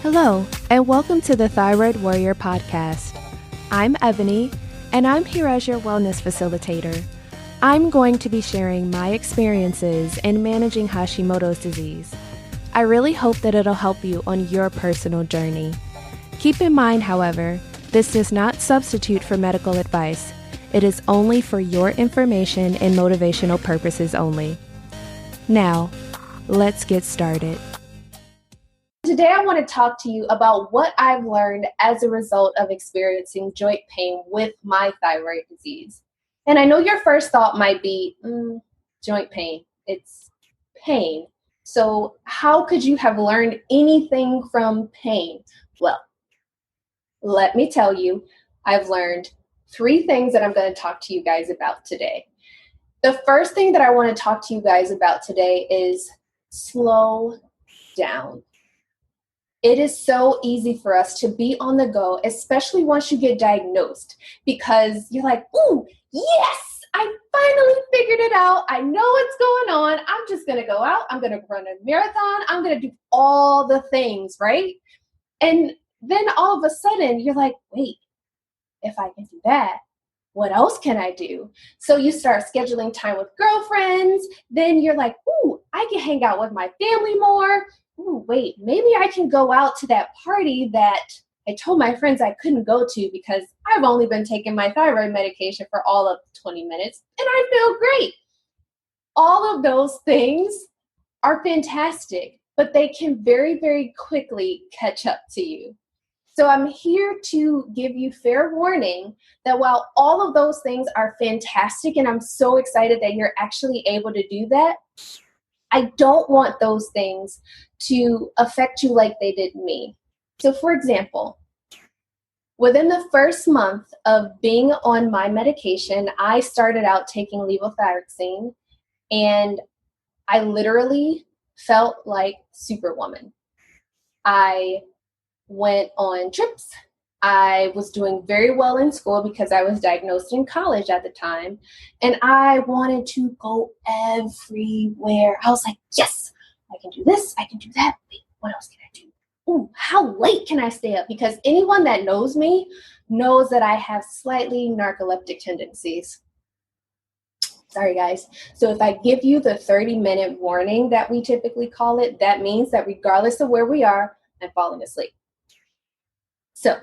Hello, and welcome to the Thyroid Warrior Podcast. I'm Ebony, and I'm here as your wellness facilitator. I'm going to be sharing my experiences in managing Hashimoto's disease. I really hope that it'll help you on your personal journey. Keep in mind, however, this does not substitute for medical advice. It is only for your information and motivational purposes only. Now, let's get started. Today, I want to talk to you about what I've learned as a result of experiencing joint pain with my thyroid disease. And I know your first thought might be, joint pain, it's pain. So how could you have learned anything from pain? Well, let me tell you, I've learned 3 things that I'm going to talk to you guys about today. The first thing that I want to talk to you guys about today is slow down. It is so easy for us to be on the go, especially once you get diagnosed, because you're like, ooh, yes, I finally figured it out. I know what's going on. I'm just going to go out. I'm going to run a marathon. I'm going to do all the things, right? And then all of a sudden you're like, wait, if I can do that, what else can I do? So you start scheduling time with girlfriends. Then you're like, ooh, I can hang out with my family more. Ooh, wait, maybe I can go out to that party that I told my friends I couldn't go to because I've only been taking my thyroid medication for all of 20 minutes and I feel great. All of those things are fantastic, but they can very, very quickly catch up to you. So I'm here to give you fair warning that while all of those things are fantastic and I'm so excited that you're actually able to do that, I don't want those things to affect you like they did me. So for example, within the first month of being on my medication, I started out taking levothyroxine and I literally felt like Superwoman. I went on trips. I was doing very well in school because I was diagnosed in college at the time. And I wanted to go everywhere. I was like, yes, I can do this. I can do that. Wait, what else can I do? Ooh, how late can I stay up? Because anyone that knows me knows that I have slightly narcoleptic tendencies. Sorry, guys. So if I give you the 30-minute warning that we typically call it, that means that regardless of where we are, I'm falling asleep. So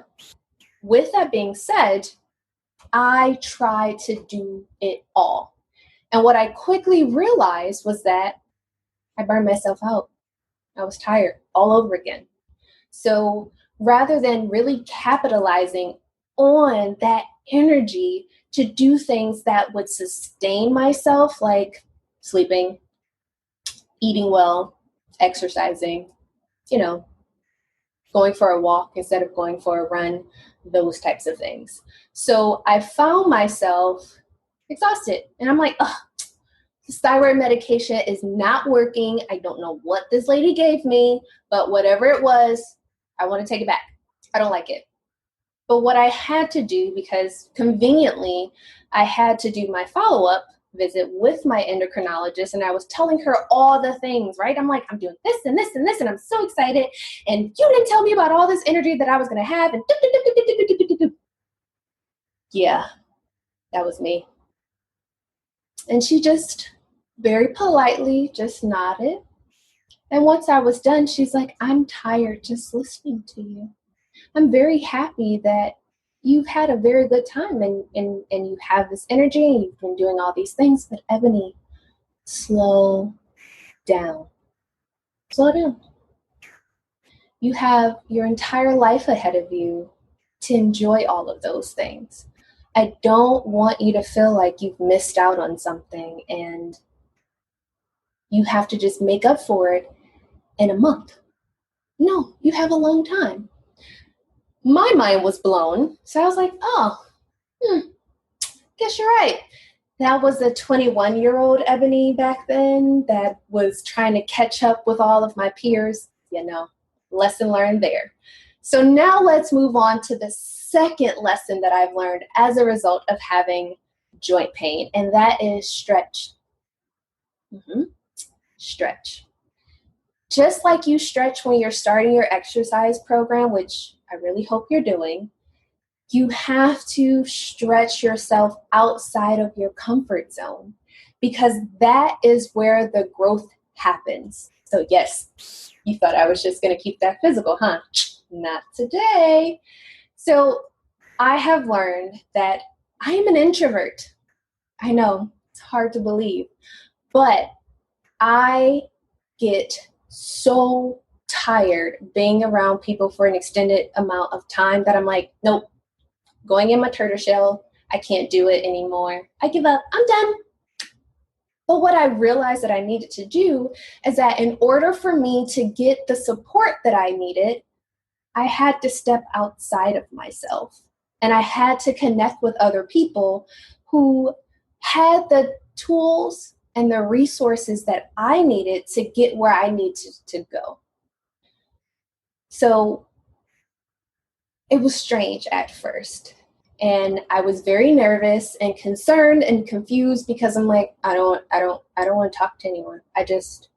with that being said, I tried to do it all. And what I quickly realized was that I burned myself out. I was tired all over again. So rather than really capitalizing on that energy to do things that would sustain myself, like sleeping, eating well, exercising, going for a walk instead of going for a run, those types of things. So I found myself exhausted. And I'm like, this thyroid medication is not working. I don't know what this lady gave me, but whatever it was, I want to take it back. I don't like it. But what I had to do, because conveniently I had to do my follow-up visit with my endocrinologist, and I was telling her all the things, right? I'm like, I'm doing this and this and this, and I'm so excited. And you didn't tell me about all this energy that I was going to have. And yeah, that was me. And she just very politely just nodded. And once I was done, she's like, I'm tired just listening to you. I'm very happy that you've had a very good time and you have this energy and you've been doing all these things. But Ebony, slow down. Slow down. You have your entire life ahead of you to enjoy all of those things. I don't want you to feel like you've missed out on something and you have to just make up for it in a month. No, you have a long time. My mind was blown. So I was like, guess you're right. That was a 21-year-old Ebony back then that was trying to catch up with all of my peers. Lesson learned there. So now let's move on to the second lesson that I've learned as a result of having joint pain, and that is stretch. Stretch. Just like you stretch when you're starting your exercise program, which I really hope you're doing, you have to stretch yourself outside of your comfort zone because that is where the growth happens. So yes, you thought I was just going to keep that physical, huh? Not today. So I have learned that I am an introvert. I know it's hard to believe, but I get so tired being around people for an extended amount of time that I'm like, nope, going in my turtle shell. I can't do it anymore. I give up. I'm done. But what I realized that I needed to do is that in order for me to get the support that I needed, I had to step outside of myself. And I had to connect with other people who had the tools and the resources that I needed to get where I needed to go. So it was strange at first. And I was very nervous and concerned and confused because I'm like, I don't want to talk to anyone. I just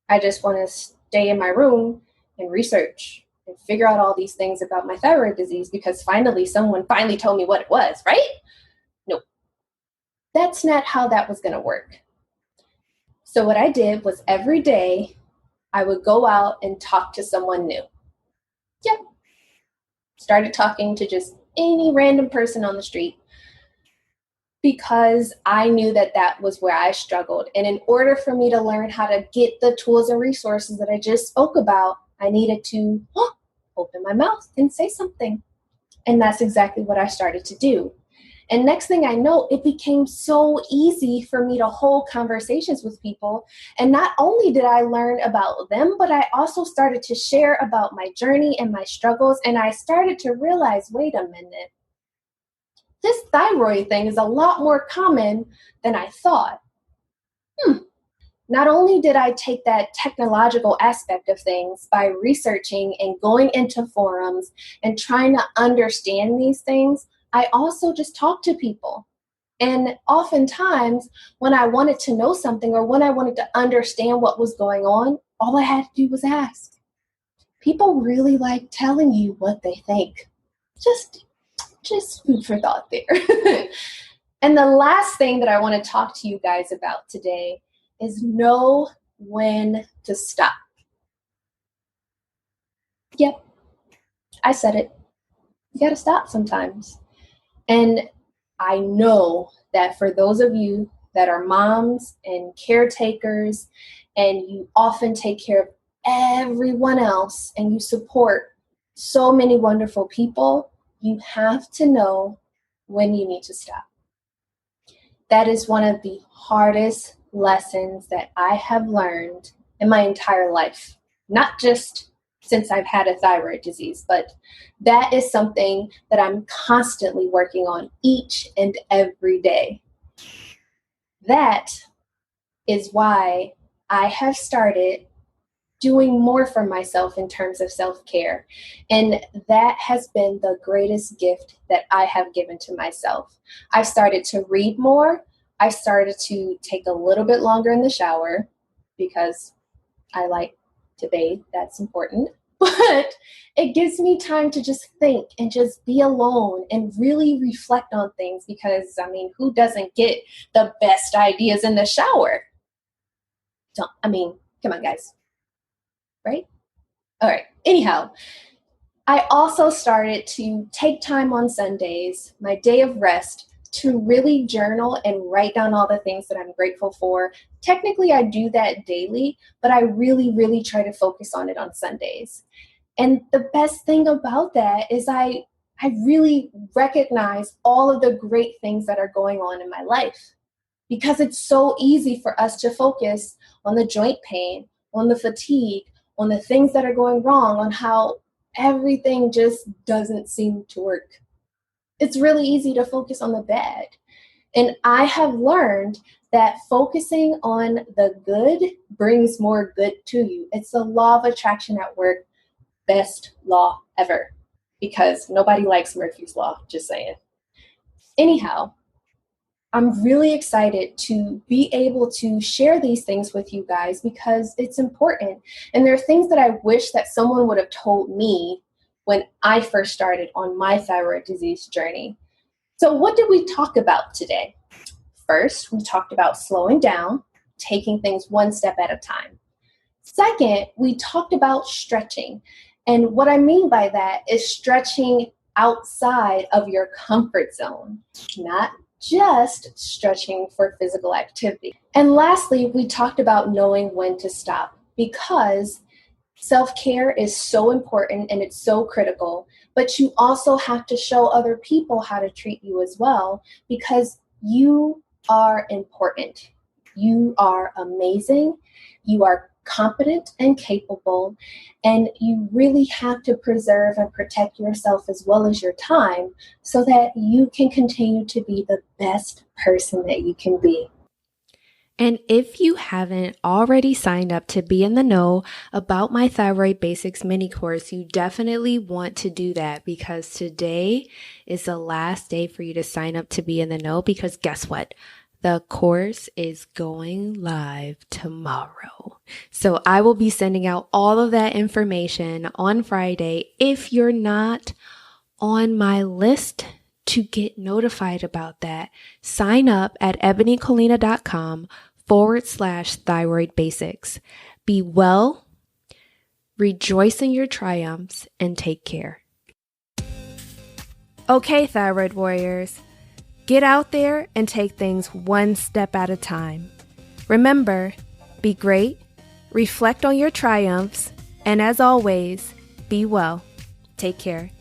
want to stay in my room and research and figure out all these things about my thyroid disease because someone finally told me what it was, right? Nope. That's not how that was going to work. So what I did was every day I would go out and talk to someone new. Yep. Started talking to just any random person on the street because I knew that that was where I struggled. And in order for me to learn how to get the tools and resources that I just spoke about, I needed to open my mouth and say something. And that's exactly what I started to do. And next thing I know, it became so easy for me to hold conversations with people. And not only did I learn about them, but I also started to share about my journey and my struggles. And I started to realize, wait a minute, this thyroid thing is a lot more common than I thought. Not only did I take that technological aspect of things by researching and going into forums and trying to understand these things, I also just talked to people. And oftentimes, when I wanted to know something or when I wanted to understand what was going on, all I had to do was ask. People really like telling you what they think. Just food for thought there. And the last thing that I want to talk to you guys about today is know when to stop. Yep, I said it. You got to stop sometimes. And I know that for those of you that are moms and caretakers, and you often take care of everyone else and you support so many wonderful people, you have to know when you need to stop. That is one of the hardest lessons that I have learned in my entire life, not just since I've had a thyroid disease, but that is something that I'm constantly working on each and every day. That is why I have started doing more for myself in terms of self-care. And that has been the greatest gift that I have given to myself. I started to read more. I started to take a little bit longer in the shower because I like to bathe. That's important. But it gives me time to just think and just be alone and really reflect on things because, I mean, who doesn't get the best ideas in the shower? Come on, guys. Right? All right. Anyhow, I also started to take time on Sundays, my day of rest, to really journal and write down all the things that I'm grateful for. Technically, I do that daily, but I really, really try to focus on it on Sundays. And the best thing about that is I really recognize all of the great things that are going on in my life because it's so easy for us to focus on the joint pain, on the fatigue, on the things that are going wrong, on how everything just doesn't seem to work. It's really easy to focus on the bad. And I have learned that focusing on the good brings more good to you. It's the law of attraction at work, best law ever, because nobody likes Murphy's Law, just saying. Anyhow, I'm really excited to be able to share these things with you guys because it's important. And there are things that I wish that someone would have told me when I first started on my thyroid disease journey. So what did we talk about today? First, we talked about slowing down, taking things one step at a time. Second, we talked about stretching. And what I mean by that is stretching outside of your comfort zone, not just stretching for physical activity. And lastly, we talked about knowing when to stop because self-care is so important and it's so critical, but you also have to show other people how to treat you as well because you are important. You are amazing. You are competent and capable, and you really have to preserve and protect yourself as well as your time so that you can continue to be the best person that you can be. And if you haven't already signed up to be in the know about my Thyroid Basics mini course, you definitely want to do that because today is the last day for you to sign up to be in the know because guess what? The course is going live tomorrow. So I will be sending out all of that information on Friday. If you're not on my list to get notified about that, sign up at ebonycolina.com/thyroid basics. Be well, rejoice in your triumphs, and take care. Okay, thyroid warriors. Get out there and take things one step at a time. Remember, be great, reflect on your triumphs, and as always, be well. Take care.